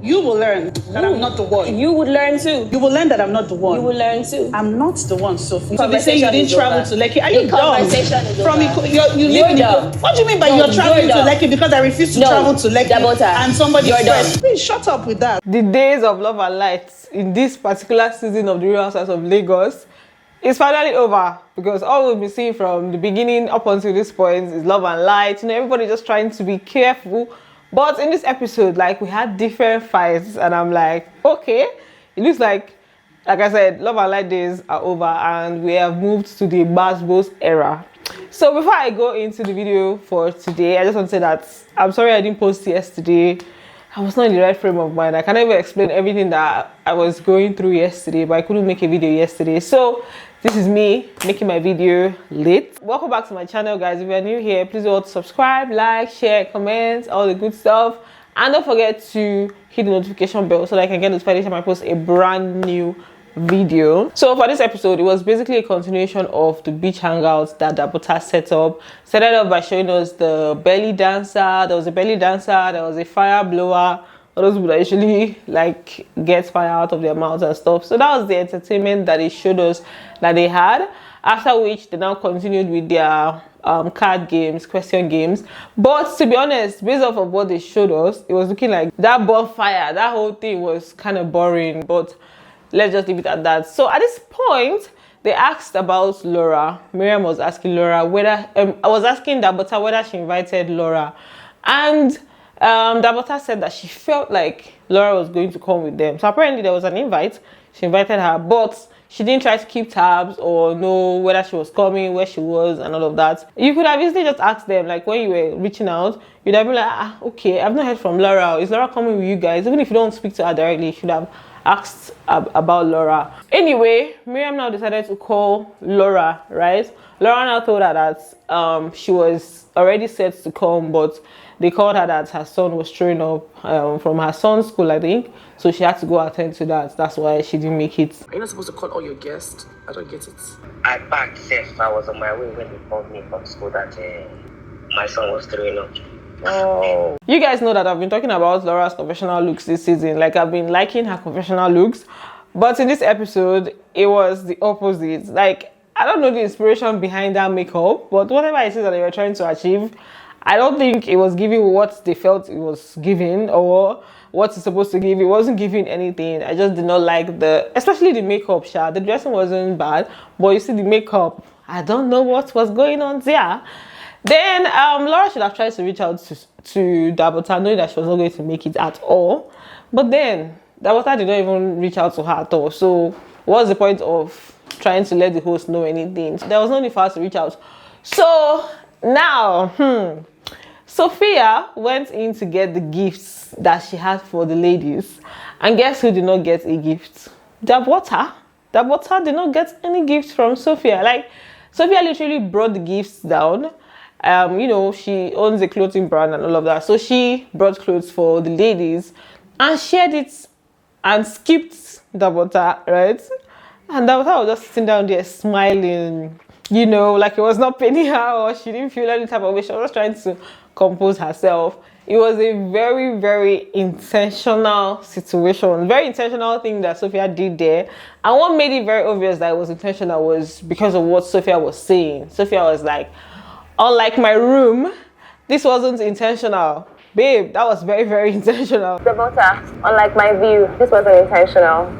You will learn that I'm not the one. You would learn too. You will learn that I'm not the one. You will learn too. I'm not the one, Sophie. So they say you didn't travel to Lekki. Are you dumb? Conversation is From over. you live in Iko. What do you mean by you're traveling to Lekki because I refuse to travel to Lekki Dabota, and somebody you're first? dumb. Please shut up with that. The days of love and light in this particular season of the Real Housewives of Lagos is finally over, because all we've been seeing from the beginning up until this point is love and light. You know, everybody just trying to be careful. But in this episode, like, we had different fights, and I'm like, okay, it looks like I said, love and light days are over, and we have moved to the Gbas Gbos era. So before I go into the video for today, I just want to say that I'm sorry I didn't post yesterday. I was not in the right frame of mind. I can't even explain everything that I was going through yesterday, but I couldn't make a video yesterday. So this is me making my video late. Welcome back to my channel, guys. If you're new here, please do subscribe, like, share, comment, all the good stuff. And don't forget to hit the notification bell so that I can get notified each time I post a brand new video. So for this episode, it was basically a continuation of the beach hangouts that Dabota set up. Started off by showing us the belly dancer. There was a belly dancer, there was a fire blower, all those people that usually like get fire out of their mouths and stuff. So that was the entertainment that they showed us that they had. After which they now continued with their card games, question games. But to be honest, based off of what they showed us, it was looking like that bonfire, that whole thing was kind of boring. But let's just leave it at that. So at this point, they asked about Laura. Miriam was asking Laura whether I was asking Dabota whether she invited Laura, and Dabota said that she felt like Laura was going to come with them. So apparently there was an invite. She invited her, but she didn't try to keep tabs or know whether she was coming, where she was, and all of that. You could have easily just asked them, like when you were reaching out, you'd have been like, okay, I've not heard from Laura. Is Laura coming with you guys? Even if you don't speak to her directly, you should have asked about Laura. Anyway, Miriam now decided to call Laura, right? Laura now told her that she was already set to come, but they called her that her son was showing up from her son's school, I think. So she had to go attend to that. That's why she didn't make it. Are you not supposed to call all your guests? I don't get it. I backed safe. I was on my way when they called me from school that my son was throwing up. Oh, you guys know that I've been talking about Laura's confessional looks this season. Like, I've been liking her confessional looks, but in this episode it was the opposite. Like, I don't know the inspiration behind that makeup, but whatever it is that they were trying to achieve, I don't think it was giving what they felt it was giving, or what it's supposed to give. It wasn't giving anything. I just did not like especially the makeup shot. The dressing wasn't bad, but you see the makeup, I don't know what was going on there. Then Laura should have tried to reach out to Dabota, knowing that she was not going to make it at all. But then Dabota did not even reach out to her at all. So what's the point of trying to let the host know anything? There was no need for her to reach out. So now, Sophia went in to get the gifts that she had for the ladies. And guess who did not get a gift? Dabota. Dabota did not get any gift from Sophia. Like, Sophia literally brought the gifts down. You know, she owns a clothing brand and all of that. So she brought clothes for the ladies and shared it and skipped Dabota, right? And Dabota was just sitting down there smiling, you know, like it was not paining her or she didn't feel any type of way. She was just trying to compose herself. It was a very, very intentional situation, very intentional thing that Sophia did there. And what made it very obvious that it was intentional was because of what Sophia was saying. Sophia was like, unlike my room, this wasn't intentional. Babe, that was very, very intentional. Dabota, unlike my view, this wasn't intentional.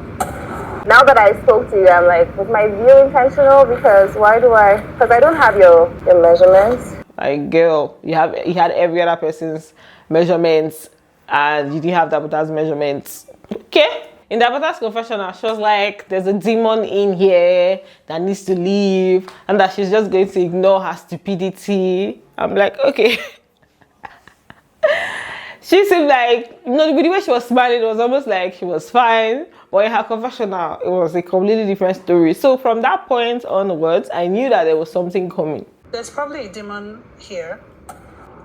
Now that I spoke to you, I'm like, was my view intentional? Because because I don't have your measurements. Like, girl, you had every other person's measurements and you didn't have Dabota's measurements. Okay? In Dabota's confessional, she was like, there's a demon in here that needs to leave and that she's just going to ignore her stupidity. I'm like, okay. She seemed like, you know, the way she was smiling, it was almost like she was fine. But in her confessional, it was a completely different story. So from that point onwards, I knew that there was something coming. There's probably a demon here.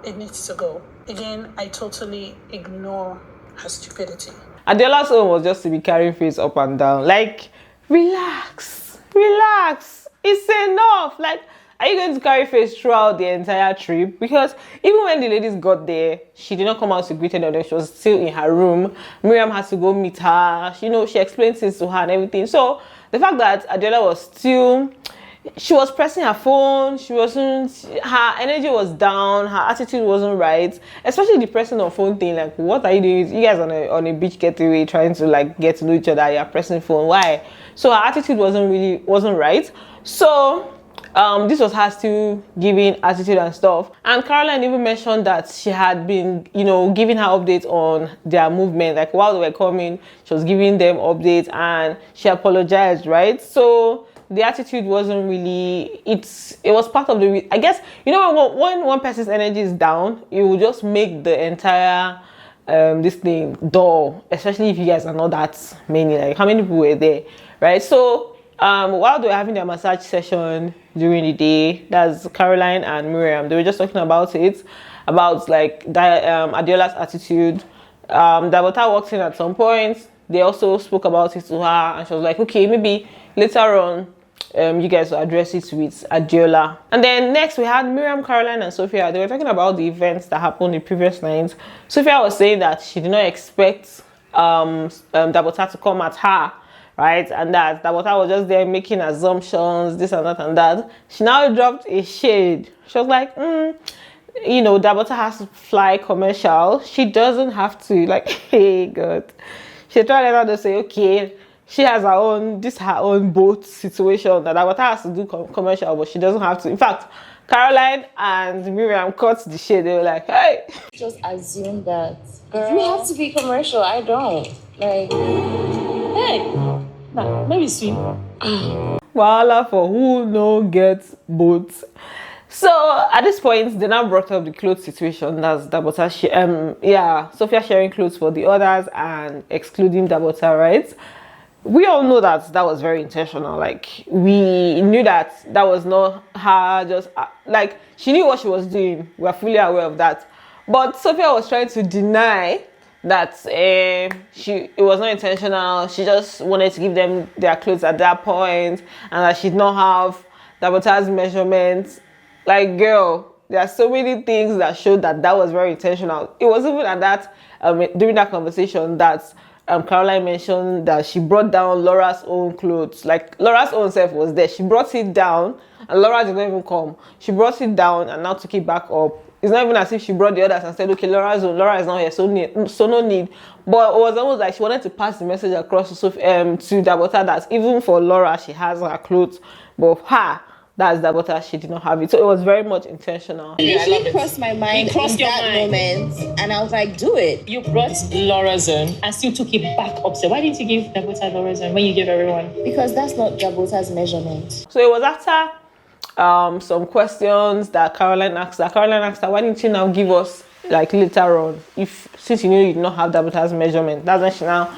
It needs to go. Again, I totally ignore her stupidity. Adeola's own was just to be carrying face up and down. Like, relax. It's enough. Like, are you going to carry face throughout the entire trip? Because even when the ladies got there, she did not come out to greet any of them. She was still in her room. Miriam had to go meet her. You know, she explained things to her and everything. So the fact that Adeola was still, she was pressing her phone, her energy was down, her attitude wasn't right, especially the pressing of phone thing. Like, what are you doing? You guys on a beach getaway trying to like get to know each other, you're pressing phone, why? So her attitude wasn't right. So this was her still giving attitude and stuff. And Caroline even mentioned that she had been, you know, giving her updates on their movement. Like while they were coming, she was giving them updates and she apologized, right? So the attitude wasn't really, it was part of the, I guess, you know, when one person's energy is down, it will just make the entire this thing dull, especially if you guys are not that many. Like, how many people were there, right? So while they were having their massage session during the day, that's Caroline and Miriam, they were just talking about it, about like Adeola's attitude. Dabota walked in at some point. They also spoke about it to her, and she was like, okay, maybe later on you guys will address it with Adeola. And then next we had Miriam, Caroline, and Sophia. They were talking about the events that happened the previous night. Sophia was saying that she did not expect Dabota to come at her, right? And that Dabota was just there making assumptions, this and that and that. She now dropped a shade. She was like, you know, Dabota has to fly commercial. She doesn't have to. Like, hey, God. She tried to say, okay, she has her own boat situation that Dabota has to do commercial, but she doesn't have to. In fact, Caroline and Miriam cut the shade. They were like, hey. Just assume that you have to be commercial. I don't. Like, hey, nah, maybe swim. Voila for who no gets boats. So at this point, they now brought up the clothes situation. That's Dabota, Sophia sharing clothes for the others and excluding Dabota, right? We all know that was very intentional. Like, we knew that was not her just like, she knew what she was doing. We are fully aware of that. But Sophia was trying to deny that it was not intentional. She just wanted to give them their clothes at that point, and that she did not have Dabota's measurements. Like, girl, there are so many things that showed that was very intentional. It was even at that during that conversation that Caroline mentioned that she brought down Laura's own clothes. Like, Laura's own self was there. She brought it down, and Laura did not even come. She brought it down and now took it back up. It's not even as if she brought the others and said, okay, Laura is not here, so no need. But it was almost like she wanted to pass the message across to Dabota that even for Laura, she has her clothes, but that's Dabota, she did not have it. So it was very much intentional. It literally crossed my mind in that moment, and I was like, do it. You brought Laura's own and still took it back upstairs. Why didn't you give Dabota Laura's own when you gave everyone? Because that's not Dabota's measurement. So it was after some questions that Caroline asked her, why didn't you now give us like later on, since you knew you did not have Dabota's measurement? That's when she now,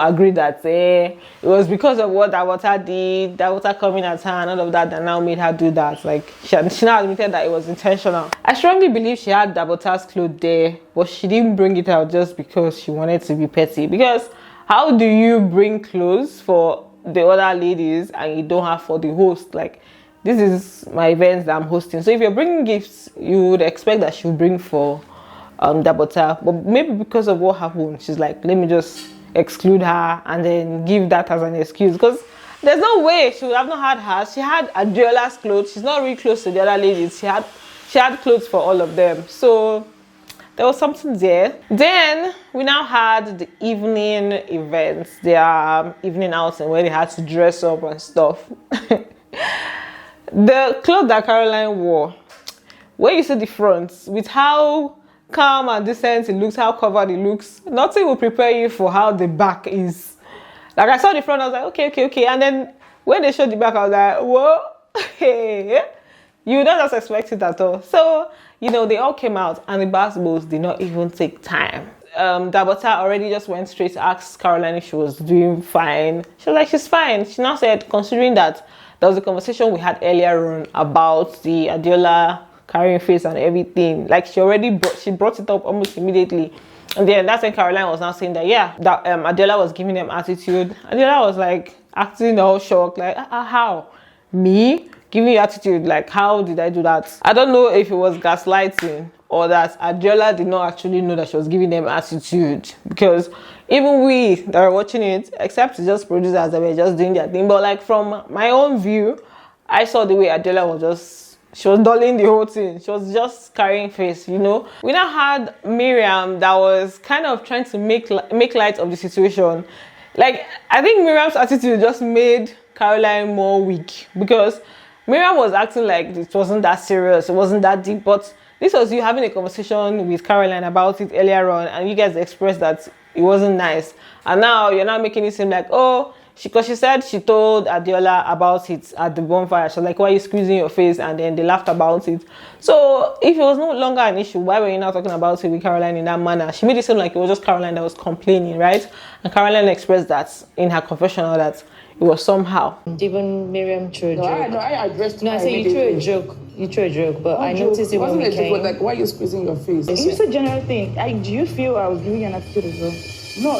agreed that it was because of what Dabota did, Dabota coming at her and all of that now made her do that. Like, she now admitted that it was intentional. I strongly believe she had Dabota's clothes there, but she didn't bring it out just because she wanted to be petty. Because how do you bring clothes for the other ladies and you don't have for the host? Like, this is my events that I'm hosting. So if you're bringing gifts, you would expect that she would bring for Dabota. But maybe because of what happened, she's like, let me just exclude her and then give that as an excuse. Because there's no way she would have not had hers. She had Adeola's clothes. She's not really close to the other ladies. She had clothes for all of them. So there was something there. Then we now had the evening events, their evening outing where they had to dress up and stuff. The clothes that Caroline wore, when you see the front, with how calm and decent it looks, how covered it looks, nothing will prepare you for how the back is. Like, I saw the front, I was like, okay. And then when they showed the back, I was like, whoa, hey. You don't just expect it at all. So, they all came out, and the Gbas Gbos did not even take time. Dabota already just went straight to ask Caroline if she was doing fine. She was like, she's fine. She now said, considering that there was a conversation we had earlier on about the Adeola carrying face and everything, like, she brought it up almost immediately. And then that's when Caroline was now saying that Adeola was giving them attitude. Adeola was like acting all shocked, like, how? Me? giving you attitude. Like, how did I do that? I don't know if it was gaslighting or that Adeola did not actually know that she was giving them attitude, because even we that were watching it, except it's just producers that were just doing their thing, but like from my own view, I saw the way Adeola was just, she was dulling the whole thing. She was just carrying face, you know. We now had Miriam that was kind of trying to make light of the situation. Like, I think Miriam's attitude just made Caroline more weak, because Miriam was acting like it wasn't that serious, it wasn't that deep, but this was you having a conversation with Caroline about it earlier on, and you guys expressed that it wasn't nice. And now you're not making it seem like, oh, because she said she told Adeola about it at the bonfire. She was like, why are you squeezing your face? And then they laughed about it. So if it was no longer an issue, why were you not talking about it with Caroline in that manner? She made it seem like it was just Caroline that was complaining, right? And Caroline expressed that in her confessional that it was somehow. Even Miriam threw a joke. No, I addressed. No, I said you threw a joke. You threw a joke, but I noticed it when we came. Like, why are you squeezing your face? It's a general thing. Do you feel I was giving you an attitude as well? No.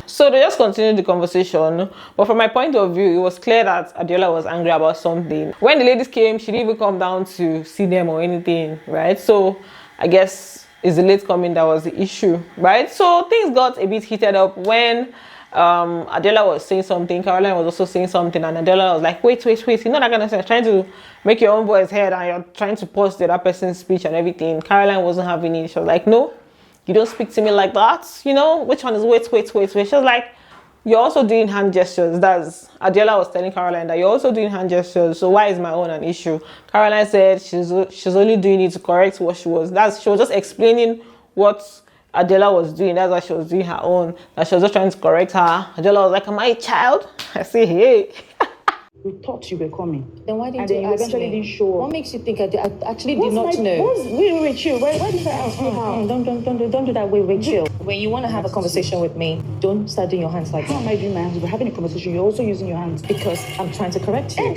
So they just continued the conversation, but from my point of view, it was clear that Adeola was angry about something. When the ladies came, she didn't even come down to see them or anything, right? So I guess it's the late coming that was the issue, right? So things got a bit heated up when Adeola was saying something, Caroline was also saying something, and Adeola was like, wait, you know that kind of thing, trying to make your own voice heard and you're trying to pause the other person's speech and everything. Caroline wasn't having it. She was like, no, you don't speak to me like that, you know, which one is wait. She was like, you're also doing hand gestures. That's Adeola was telling Caroline that you're also doing hand gestures, so why is my own an issue? Caroline said she's only doing it to correct what she was just explaining what Adeola was doing. That's why she was doing her own, that she was just trying to correct her. Adeola was like, am I a child? I say, hey. We thought you were coming. Then why didn't and you then you ask eventually me? didn't show up. What makes you think I actually did not know? Wait, chill. Why did I ask you how? Don't do that. Wait, chill. When you want to have a conversation with me, don't start doing your hands like How that. am I doing my hands? We're having a conversation. You're also using your hands. Because I'm trying to correct you. Hey,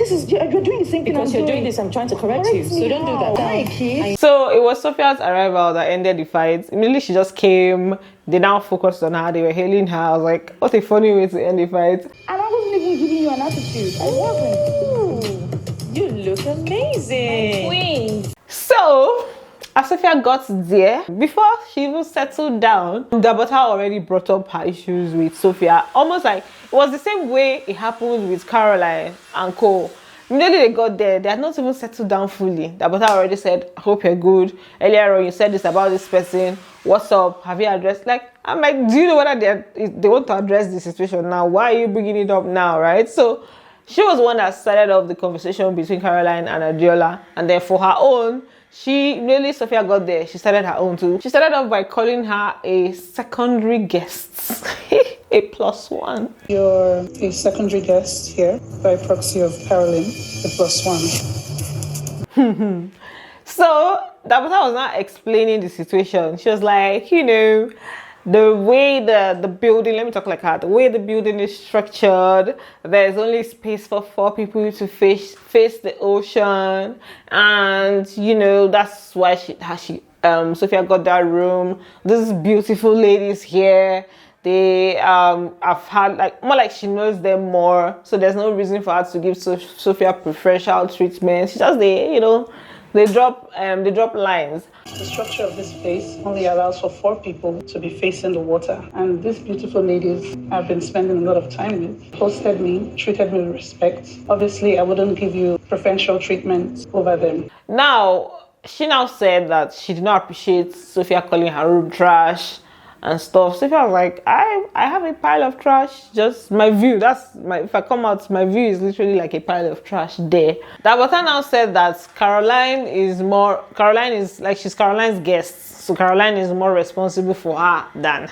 you're doing the same thing. Because you're doing this, I'm trying to correct you. So don't do that. Hi, kid. So it was Sophia's arrival that ended the fight. Immediately she just came. They now focused on her. They were hailing her. I was like, what a funny way to end the fight. And I wasn't even giving you an attitude. I wasn't. You look amazing. Queen. So, as Sophia got there, before she even settled down, Dabota already brought up her issues with Sophia. Almost like it was the same way it happened with Caroline and Co. Immediately they got there, they had not even settled down fully. Dabota already said, I hope you're good. Earlier on, you said this about this person. What's up? Have you addressed? Like, I'm like, do you know whether they want to address the situation now? Why are you bringing it up now, right? So, she was the one that started off the conversation between Caroline and Adeola. And then for her own, Sophia got there, she started her own too. She started off by calling her a secondary guest. A +1. You're a secondary guest here by proxy of Caroline, the +1. So, Dabota was not explaining the situation. She was like, you know, the way the building, let me talk like her, the way the building is structured, there's only space for 4 people to face the ocean, and you know that's why Sophia got that room. These beautiful ladies here, they have had like more like she knows them more, so there's no reason for her to give Sophia preferential treatment. She just they drop lines. The structure of this place only allows for 4 people to be facing the water. And these beautiful ladies I've been spending a lot of time with hosted me, treated me with respect. Obviously, I wouldn't give you preferential treatment over them. Now, she now said that she did not appreciate Sophia calling her room trash and stuff. Sophia was like, I have a pile of trash, just my view. If I come out, my view is literally like a pile of trash there. Dabota now said that Caroline is like she's Caroline's guest. So Caroline is more responsible for her than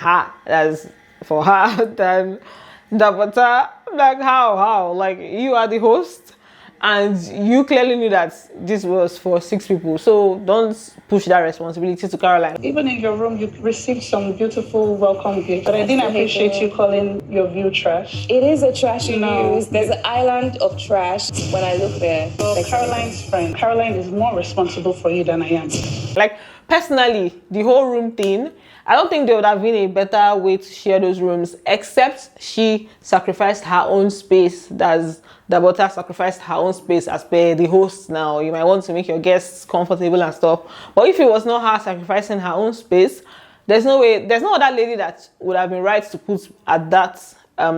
Dabota. Like how? Like you are the host and you clearly knew that this was for 6 people. So don't push that responsibility to Caroline. Even in your room, you received some beautiful welcome gifts, but I didn't appreciate you calling your view trash. It is a trashy No. view. There's an island of trash when I look there. So Caroline's friend, Caroline is more responsible for you than I am. Like personally, the whole room thing, I don't think there would have been a better way to share those rooms, except she sacrificed her own space. That's Dabota sacrificed her own space as per the host. Now you might want to make your guests comfortable and stuff, but if it was not her sacrificing her own space, there's no other lady that would have been right to put at that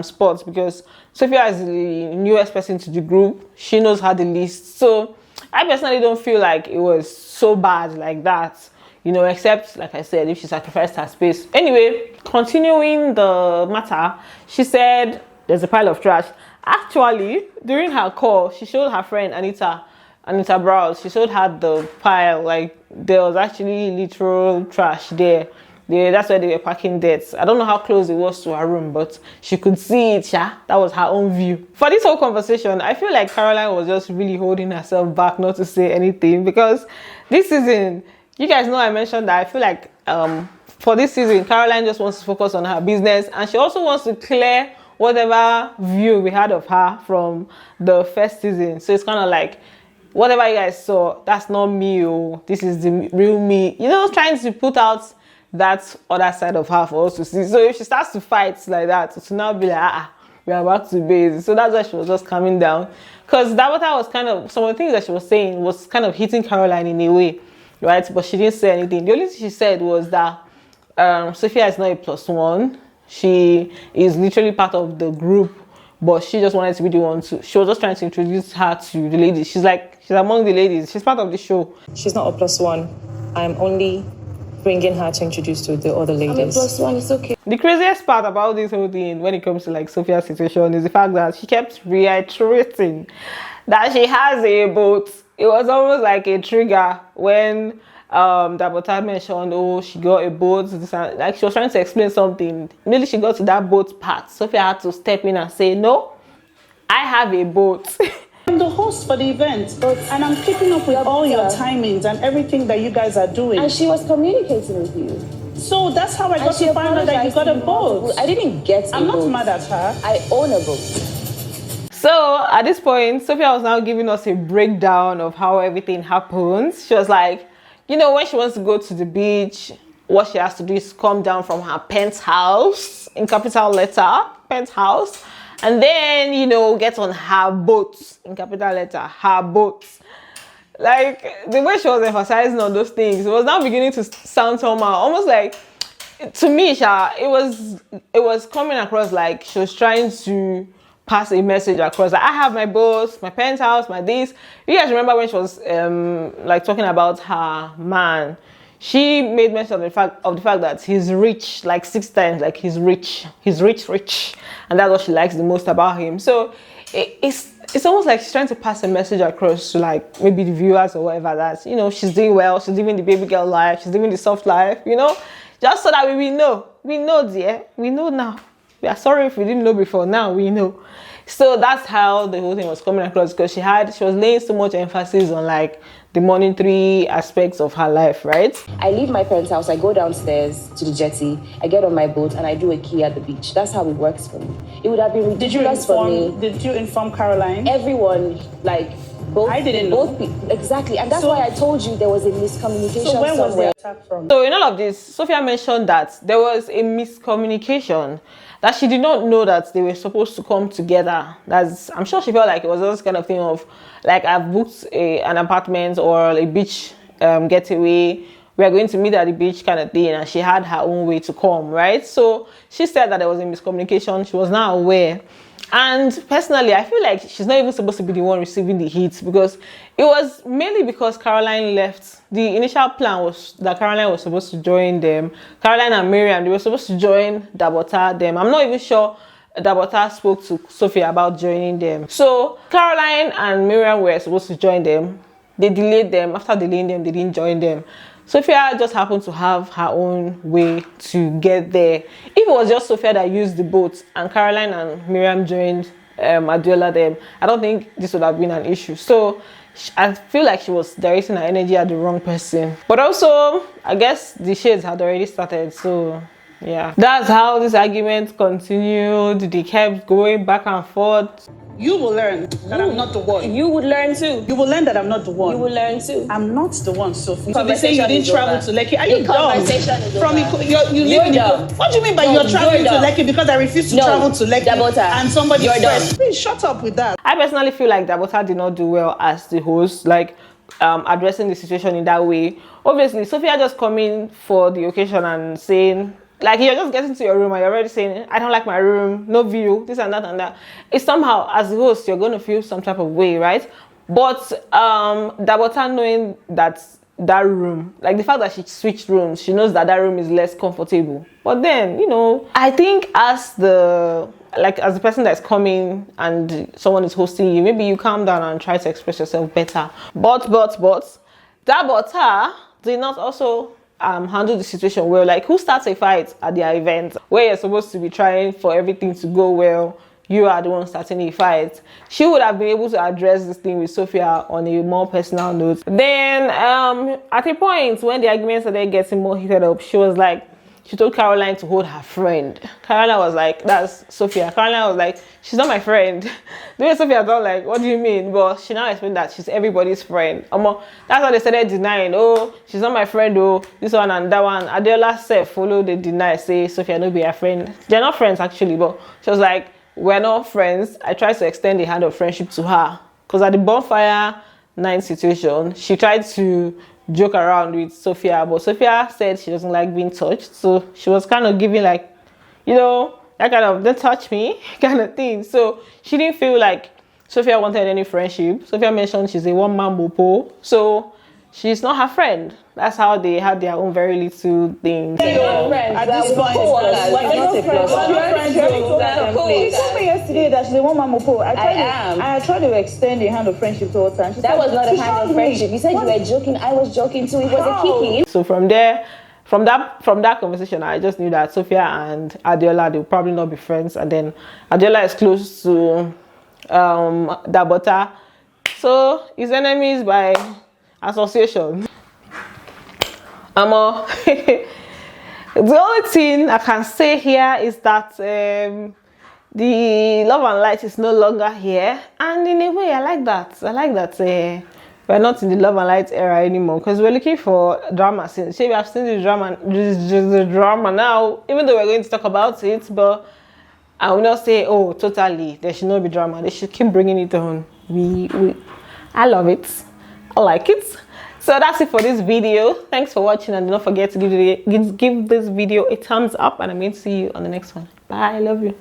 spot, because Sophia is the newest person to the group. She knows her the least. So I personally don't feel like it was so bad like that, you know, except, like I said, if she sacrificed her space. Anyway, continuing the matter, she said there's a pile of trash. Actually, during her call, she showed her friend Anita Browse. She showed her the pile. Like, there was actually literal trash there. That's where they were packing debts. I don't know how close it was to her room, but she could see it. Yeah, that was her own view. For this whole conversation, I feel like Caroline was just really holding herself back not to say anything, because this season, you guys know I mentioned that I feel like for this season, Caroline just wants to focus on her business, and she also wants to clear whatever view we had of her from the first season. So it's kind of like, whatever you guys saw, that's not me. Oh, this is the real me. You know, trying to put out that other side of her for us to see. So if she starts to fight like that, to now be like, we are back to base. So that's why she was just calming down, because Dabota was kind of, some of the things that she was saying was kind of hitting Caroline in a way, right? But she didn't say anything. The only thing she said was that Sophia is not a +1. She is literally part of the group, but she just wanted to be the one to, she was just trying to introduce her to the ladies. She's among the ladies. She's part of the show. She's not a +1. I'm only bringing her to introduce to the other ladies. I'm a +1, it's okay. The craziest part about this whole thing when it comes to like Sophia's situation is the fact that she kept reiterating that she has a boat. It was almost like a trigger when Dabota mentioned, oh, she got a boat. Like, she was trying to explain something. Immediately she got to that boat part, Sophia had to step in and say, no, I have a boat. I'm the host for the event, and I'm keeping up with all your timings and everything that you guys are doing. And she was communicating with you. So that's how I got to find out that you got a boat. I didn't get a boat. I'm not mad at her. I own a boat. So at this point, Sophia was now giving us a breakdown of how everything happens. She was like, you know, when she wants to go to the beach, what she has to do is come down from her penthouse, in capital letter, penthouse, and then, you know, get on her boat, in capital letter, her boat. Like, the way she was emphasizing on those things, it was now beginning to sound somehow, almost like, to me, it was coming across like she was trying to pass a message across. Like, I have my boat, my penthouse, my this. You guys remember when she was like talking about her man? She made mention of the fact that he's rich, like 6 times, like he's rich, and that's what she likes the most about him. So it's almost like she's trying to pass a message across to like maybe the viewers or whatever, that, you know, she's doing well, she's living the baby girl life, she's living the soft life, you know, just so that we know, dear, we know now. We are sorry if we didn't know before, now we know. So that's how the whole thing was coming across, because she was laying so much emphasis on like the monetary aspects of her life, right? I leave my parents' house, I go downstairs to the jetty, I get on my boat, and I do a key at the beach. That's how it works for me. It would have been ridiculous for me. Did you inform Caroline? Everyone, like, both. I didn't know. Exactly, and that's why I told you there was a miscommunication So where was somewhere. the attack from? So in all of this, Sophia mentioned that there was a miscommunication, that she did not know that they were supposed to come together. I'm sure she felt like it was this kind of thing of, like, I've booked an apartment or a beach getaway, we are going to meet at the beach kind of thing, and she had her own way to come, right? So she said that there was a miscommunication. She was not aware. And personally, I feel like she's not even supposed to be the one receiving the hits, because it was mainly because Caroline left. The initial plan was that Caroline was supposed to join them. Caroline and Miriam, they were supposed to join Dabota, them. I'm not even sure Dabota spoke to Sophia about joining them. So Caroline and Miriam were supposed to join them. They delayed them. After delaying them, they didn't join them. Sophia just happened to have her own way to get there. If it was just Sophia that used the boat and Caroline and Miriam joined Adeola, them, I don't think this would have been an issue. So I feel like she was directing her energy at the wrong person. But also, I guess the shades had already started, so yeah. That's how this argument continued. They kept going back and forth. You will learn that I'm not the one. You would learn too. You will learn that I'm not the one. You will learn too. I'm not the one, Sophie. So they say you didn't travel to Lekki. Are you dumb? Conversation is From over. you live in Iko. What do you mean by you're traveling to Lekki because I refuse to travel to Lekki Dabota, and somebody's you're friend? dumb. Please shut up with that. I personally feel like Dabota did not do well as the host, like addressing the situation in that way. Obviously, Sophia just coming for the occasion and saying, like, you're just getting to your room and you're already saying, I don't like my room, no view, this and that and that. It's somehow, as the host, you're going to feel some type of way, right? But Dabota knowing that room, like the fact that she switched rooms, she knows that room is less comfortable. But then, you know, I think as the person that's coming and someone is hosting you, maybe you calm down and try to express yourself better. But Dabota did not also handle the situation well. Like, who starts a fight at their event where you're supposed to be trying for everything to go well? You are the one starting a fight. She would have been able to address this thing with Sophia on a more personal note. Then at a point when the arguments started getting more heated up, she told Caroline to hold her friend. Caroline was like, that's Sophia. Caroline was like, she's not my friend. The way Sophia thought, like, what do you mean? But she now explained that she's everybody's friend. That's why they started denying, oh, she's not my friend, oh, this one and that one. Adeola said, follow the deny, say Sophia no be her friend. They're not friends actually, but she was like, we're not friends. I tried to extend the hand of friendship to her. Because at the bonfire night situation, she tried to joke around with Sophia, but Sophia said she doesn't like being touched, so she was kind of giving, like, you know, that kind of don't touch me kind of thing. So she didn't feel like Sophia wanted any friendship. Sophia mentioned she's a one-man mopo, so she's not her friend. That's how they had their own very little things. At this point, she told me yesterday that she's a one-man mopo. I tried to extend a hand of friendship towards her. That was not a hand of friendship. You said you were joking. I was joking too. It was a kiki. So from that conversation, I just knew that Sophia and Adeola, they will probably not be friends. And then Adeola is close to Dabota, so his enemies by association. The only thing I can say here is that the love and light is no longer here, and in a way I like that. We're not in the love and light era anymore, because we're looking for drama. Since we have seen the drama now, even though we're going to talk about it, but I will not say, oh, totally there should not be drama. They should keep bringing it on. I love it. I like it. So that's it for this video. Thanks for watching, and do not forget to give this video a thumbs up, and I'm going to see you on the next one. Bye. I love you.